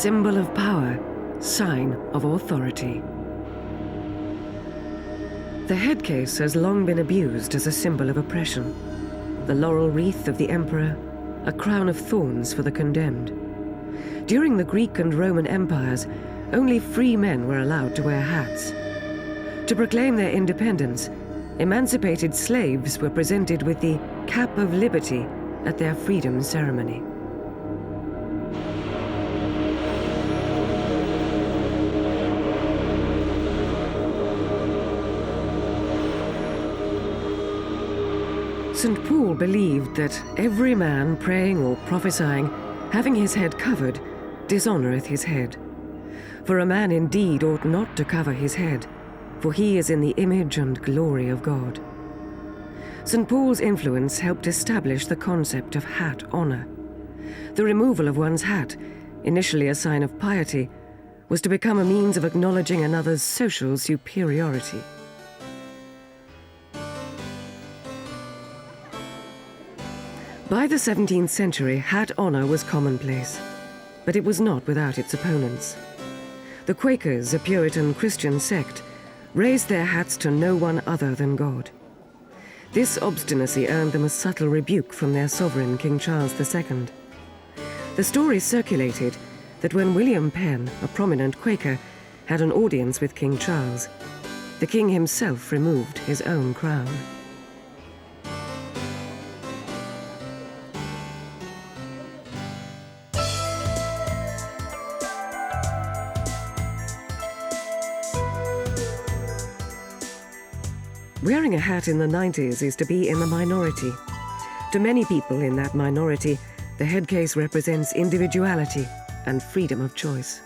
symbol of power, sign of authority. The headcase has long been abused as a symbol of oppression. The laurel wreath of the emperor, a crown of thorns for the condemned. During the Greek and Roman empires, only free men were allowed to wear hats. To proclaim their independence, emancipated slaves were presented with the cap of liberty at their freedom ceremony. St. Paul believed that every man praying or prophesying, having his head covered, dishonoureth his head. For a man indeed ought not to cover his head, for he is in the image and glory of God. St. Paul's influence helped establish the concept of hat honour. The removal of one's hat, initially a sign of piety, was to become a means of acknowledging another's social superiority. By the 17th century, hat honour was commonplace, but it was not without its opponents. The Quakers, a Puritan Christian sect, raised their hats to no one other than God. This obstinacy earned them a subtle rebuke from their sovereign, King Charles II. The story circulated that when William Penn, a prominent Quaker, had an audience with King Charles, the king himself removed his own crown. Wearing a hat in the 90s is to be in the minority. To many people in that minority, the headcase represents individuality and freedom of choice.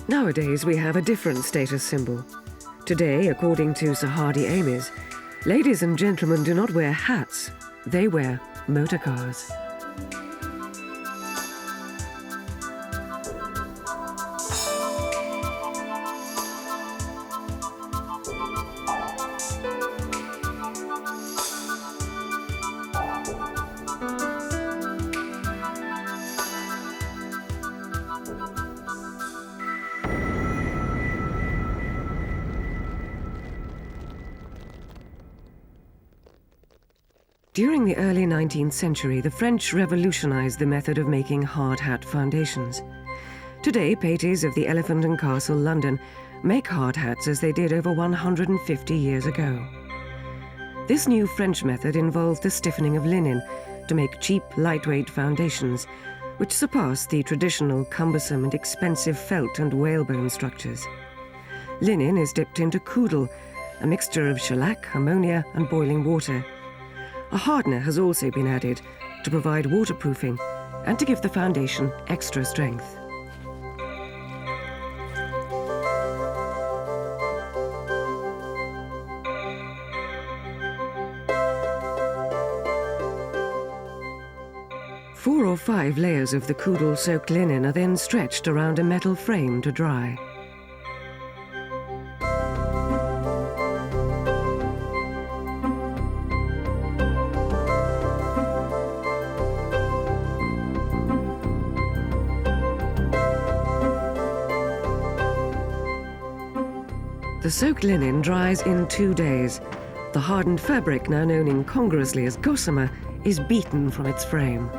Nowadays, we have a different status symbol. Today, according to Sir Hardy Amies, ladies and gentlemen do not wear hats, they wear motor cars. During the early 19th century, the French revolutionized the method of making hard hat foundations. Today, Patys of the Elephant and Castle, London, make hard hats as they did over 150 years ago. This new French method involved the stiffening of linen to make cheap, lightweight foundations, which surpassed the traditional cumbersome and expensive felt and whalebone structures. Linen is dipped into koodle, a mixture of shellac, ammonia, and boiling water. A hardener has also been added to provide waterproofing and to give the foundation extra strength. Four or five layers of the koodle-soaked linen are then stretched around a metal frame to dry. The soaked linen dries in 2 days. The hardened fabric, now known incongruously as gossamer, is beaten from its frame.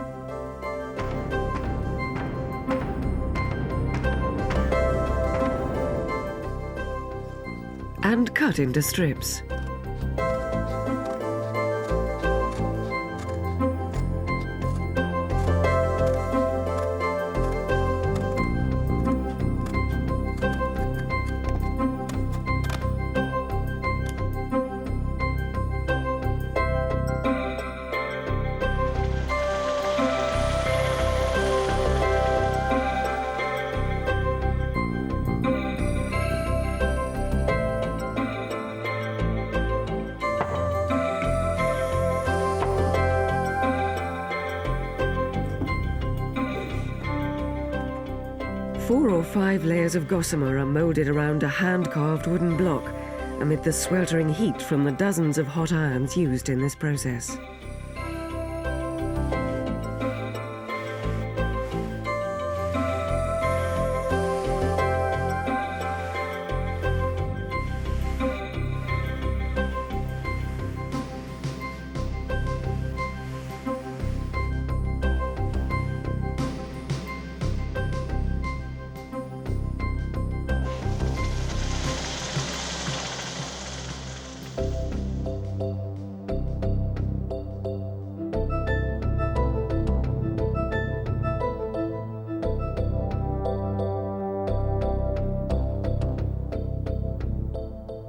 And cut into strips. 4 or 5 layers of gossamer are moulded around a hand-carved wooden block amid the sweltering heat from the dozens of hot irons used in this process.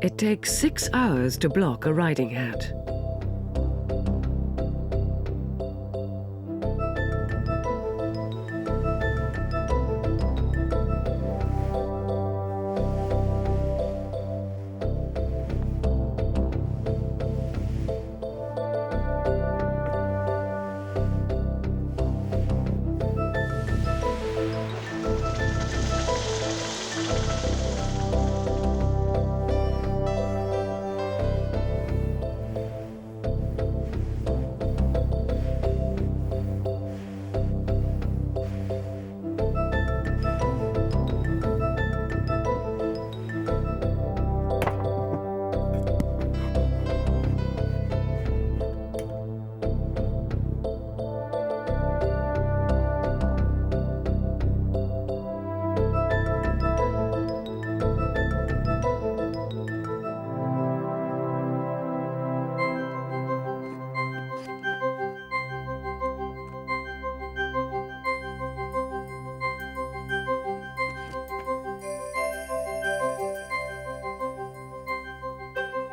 It takes 6 hours to block a riding hat.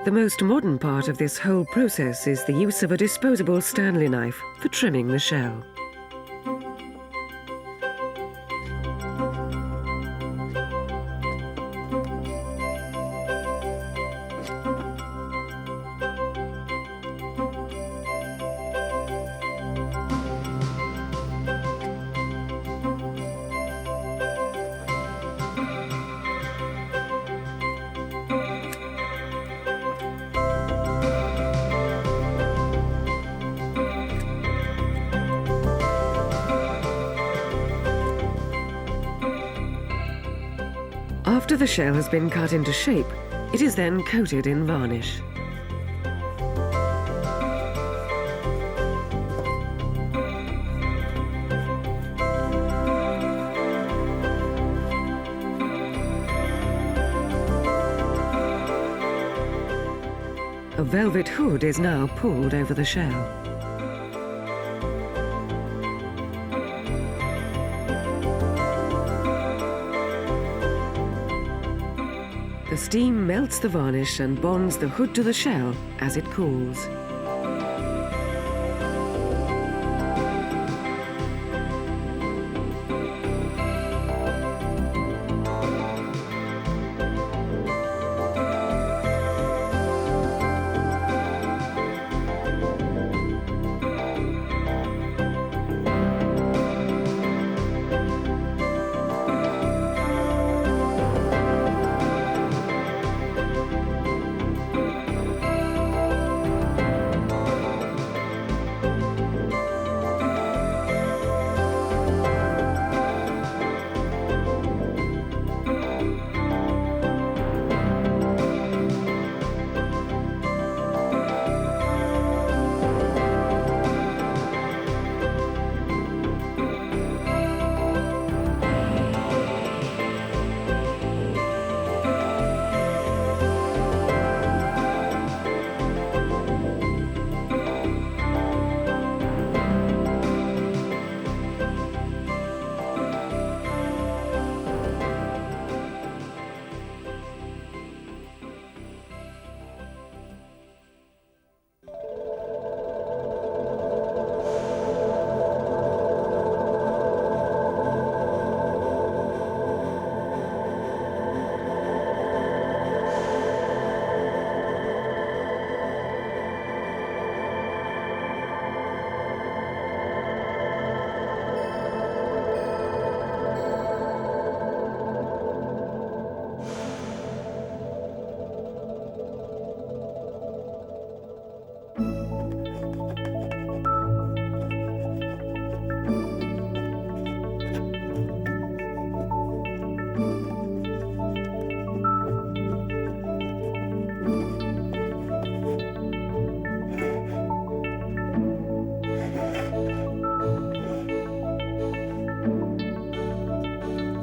The most modern part of this whole process is the use of a disposable Stanley knife for trimming the shell. After the shell has been cut into shape, it is then coated in varnish. A velvet hood is now pulled over the shell. The steam melts the varnish and bonds the hood to the shell as it cools.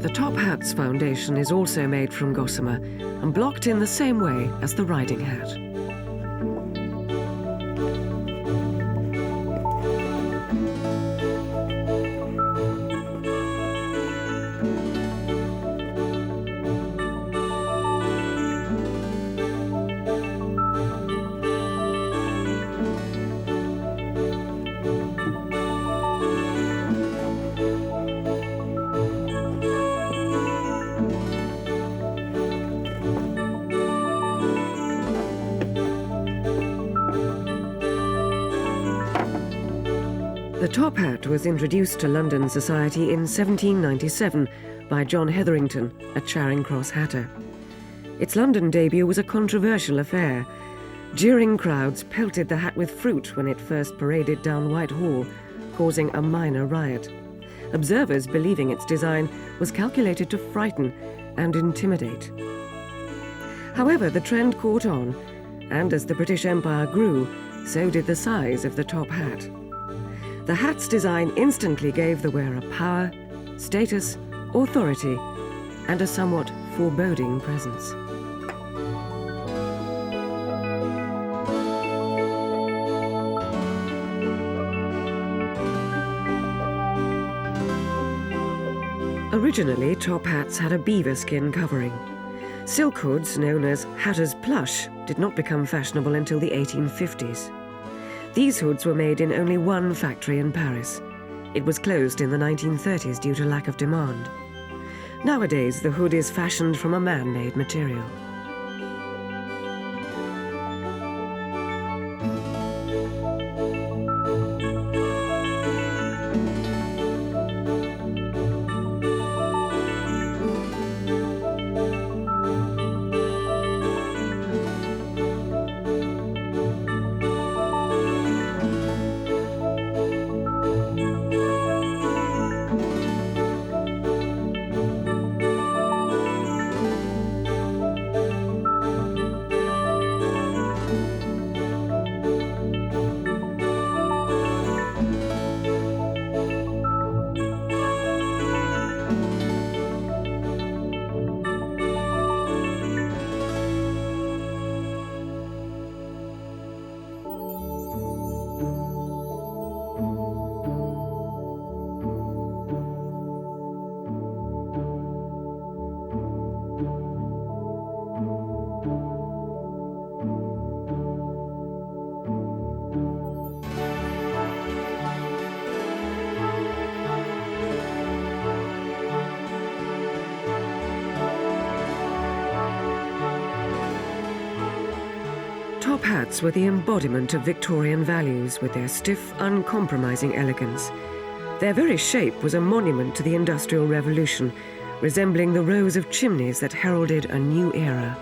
The top hat's foundation is also made from gossamer and blocked in the same way as the riding hat. The top hat was introduced to London society in 1797 by John Hetherington, a Charing Cross hatter. Its London debut was a controversial affair. Jeering crowds pelted the hat with fruit when it first paraded down Whitehall, causing a minor riot. Observers believing its design was calculated to frighten and intimidate. However, the trend caught on, and as the British Empire grew, so did the size of the top hat. The hat's design instantly gave the wearer power, status, authority, and a somewhat foreboding presence. Originally, top hats had a beaver skin covering. Silk hoods, known as hatter's plush, did not become fashionable until the 1850s. These hoods were made in only one factory in Paris. It was closed in the 1930s due to lack of demand. Nowadays, the hood is fashioned from a man-made material. Top hats were the embodiment of Victorian values with their stiff, uncompromising elegance. Their very shape was a monument to the Industrial Revolution, resembling the rows of chimneys that heralded a new era.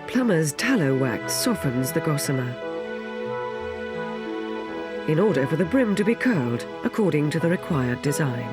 Plumber's tallow wax softens the gossamer in order for the brim to be curled according to the required design.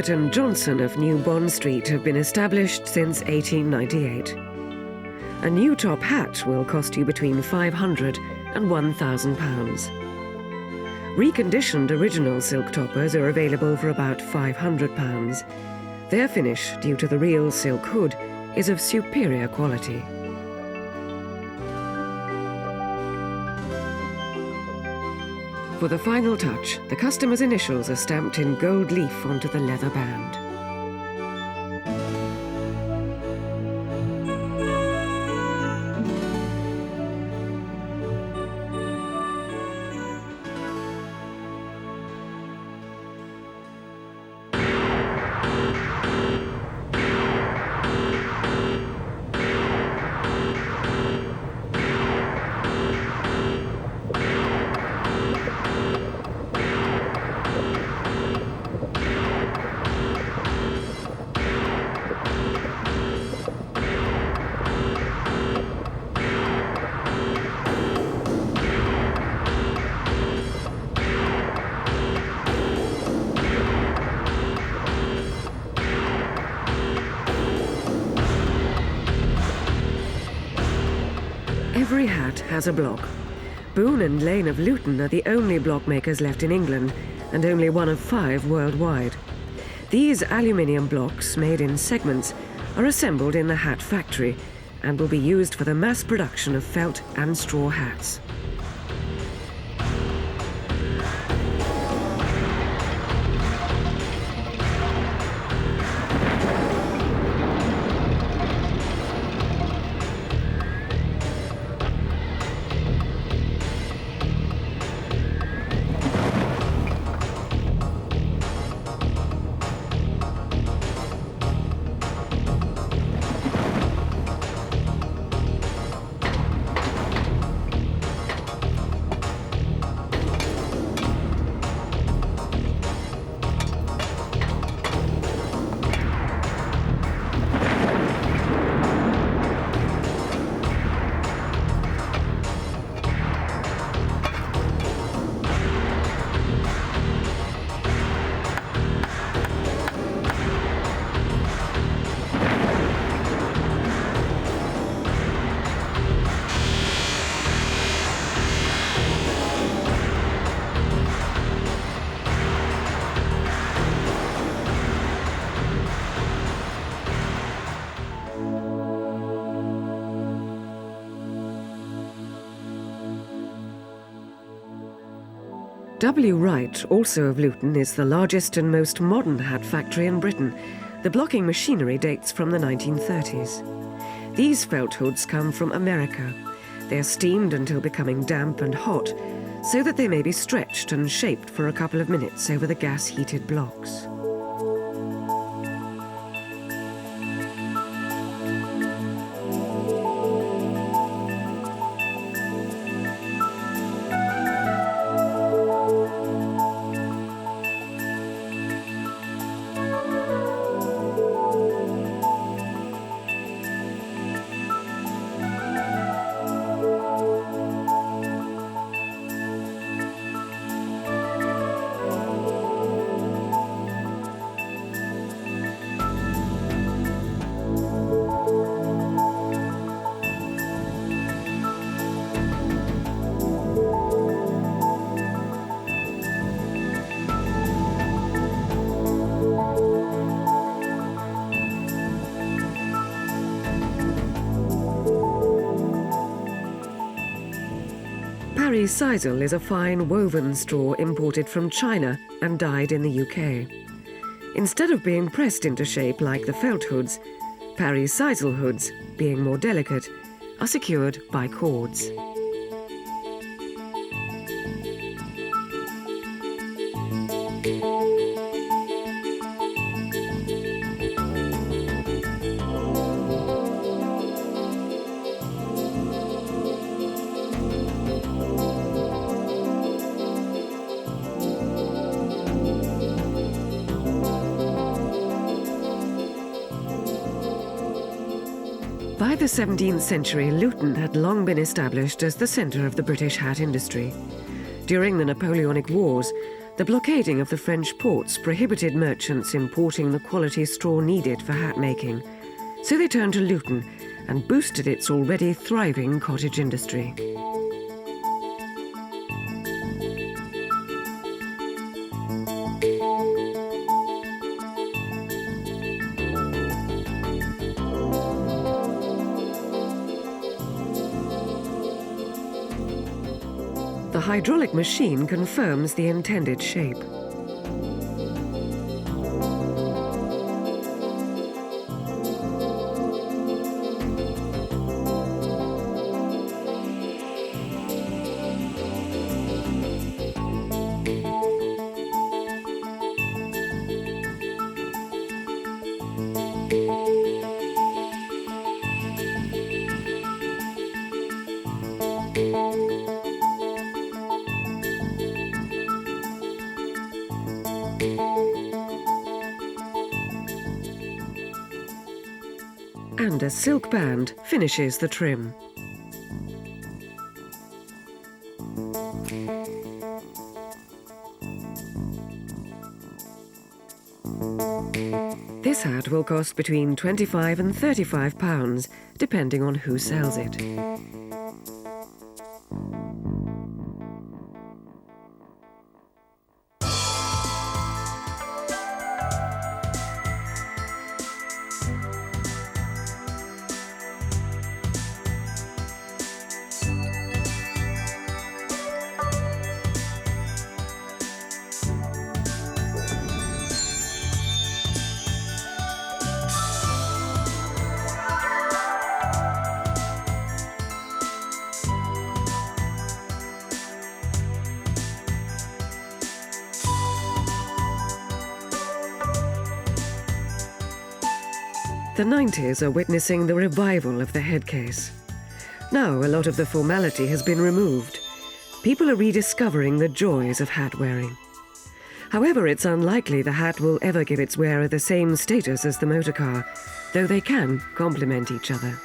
Gilbert and Johnson of New Bond Street have been established since 1898. A new top hat will cost you between £500 and £1,000. Reconditioned original silk toppers are available for about £500. Their finish, due to the real silk hood, is of superior quality. For the final touch, the customer's initials are stamped in gold leaf onto the leather band. Every hat has a block. Boone and Lane of Luton are the only block makers left in England, and only one of 5 worldwide. These aluminium blocks, made in segments, are assembled in the hat factory and will be used for the mass production of felt and straw hats. W. Wright, also of Luton, is the largest and most modern hat factory in Britain. The blocking machinery dates from the 1930s. These felt hoods come from America. They are steamed until becoming damp and hot, so that they may be stretched and shaped for a couple of minutes over the gas-heated blocks. Sisal is a fine woven straw imported from China and dyed in the UK. Instead of being pressed into shape like the felt hoods, Paris Sisal hoods, being more delicate, are secured by cords. By the 17th century, Luton had long been established as the centre of the British hat industry. During the Napoleonic Wars, The blockading of the French ports prohibited merchants importing the quality straw needed for hat making, so they turned to Luton and boosted its already thriving cottage industry. The hydraulic machine confirms the intended shape. And a silk band finishes the trim. This hat will cost between £25 and £35, depending on who sells it. The 90s are witnessing the revival of the headcase. Now a lot of the formality has been removed. People are rediscovering the joys of hat wearing. However, it's unlikely the hat will ever give its wearer the same status as the motor car, though they can complement each other.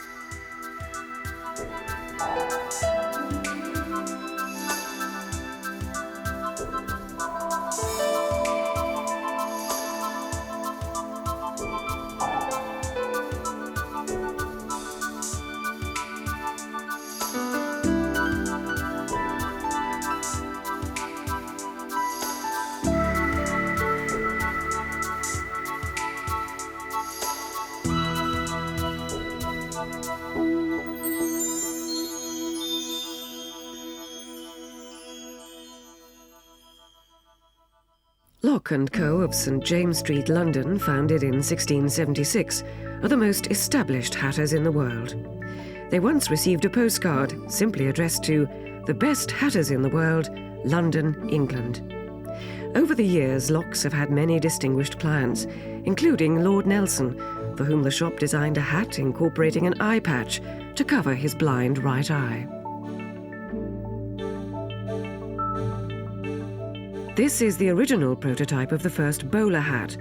Lock & Co. of St James Street, London, founded in 1676, are the most established hatters in the world. They once received a postcard simply addressed to "The best hatters in the world, London, England." Over the years, Locks have had many distinguished clients, including Lord Nelson, for whom the shop designed a hat incorporating an eye patch to cover his blind right eye. This is the original prototype of the first bowler hat.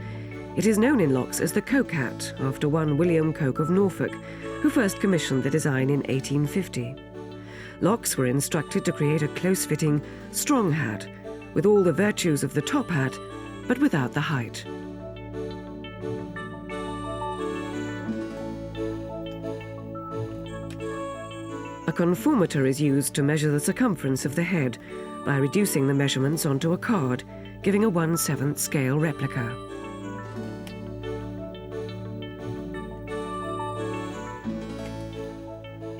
It is known in Locks as the Coke hat, after one William Coke of Norfolk, who first commissioned the design in 1850. Locks were instructed to create a close-fitting, strong hat, with all the virtues of the top hat, but without the height. A conformator is used to measure the circumference of the head by reducing the measurements onto a card, giving a 1/7 scale replica.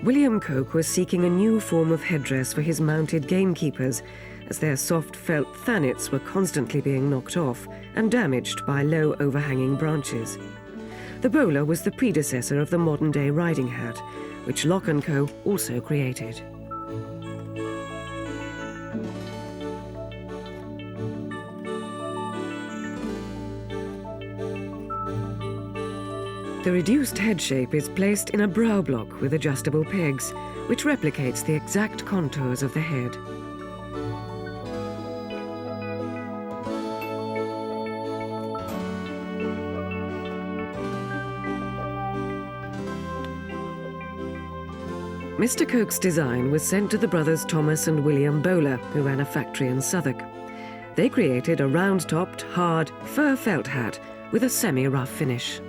William Coke was seeking a new form of headdress for his mounted gamekeepers, as their soft felt thannets were constantly being knocked off and damaged by low overhanging branches. The bowler was the predecessor of the modern-day riding hat, which Lock & Co. also created. The reduced head shape is placed in a brow block with adjustable pegs, which replicates the exact contours of the head. Mr. Coke's design was sent to the brothers Thomas and William Bowler, who ran a factory in Southwark. They created a round-topped, hard, fur felt hat with a semi-rough finish.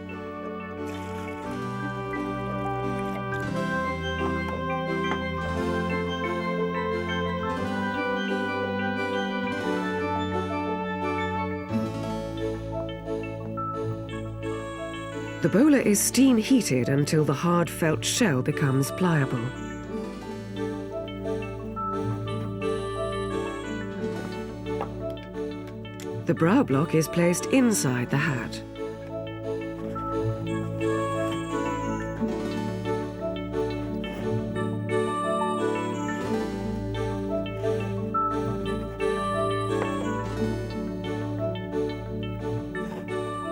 The bowler is steam heated until the hard felt shell becomes pliable. The brow block is placed inside the hat.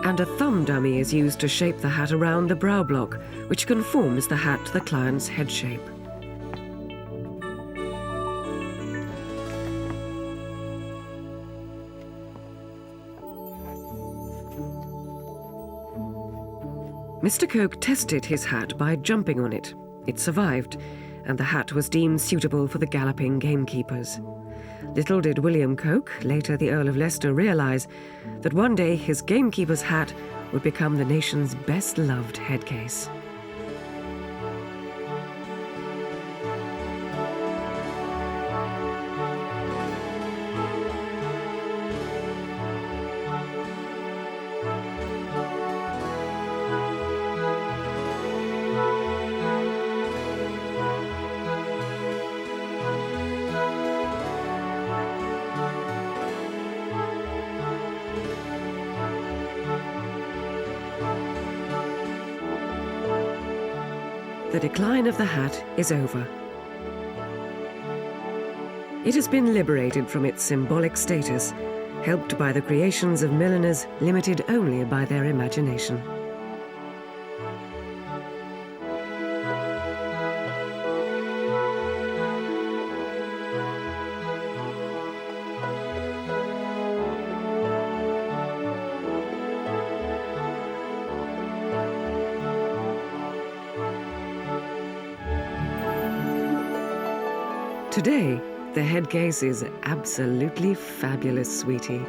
And a thumb dummy is used to shape the hat around the brow block, which conforms the hat to the client's head shape. Mr. Coke tested his hat by jumping on it. It survived, and the hat was deemed suitable for the galloping gamekeepers. Little did William Coke, later the Earl of Leicester, realise that one day his gamekeeper's hat would become the nation's best-loved headcase. The decline of the hat is over. It has been liberated from its symbolic status, helped by the creations of milliners limited only by their imagination. Today, the headcase is absolutely fabulous, sweetie.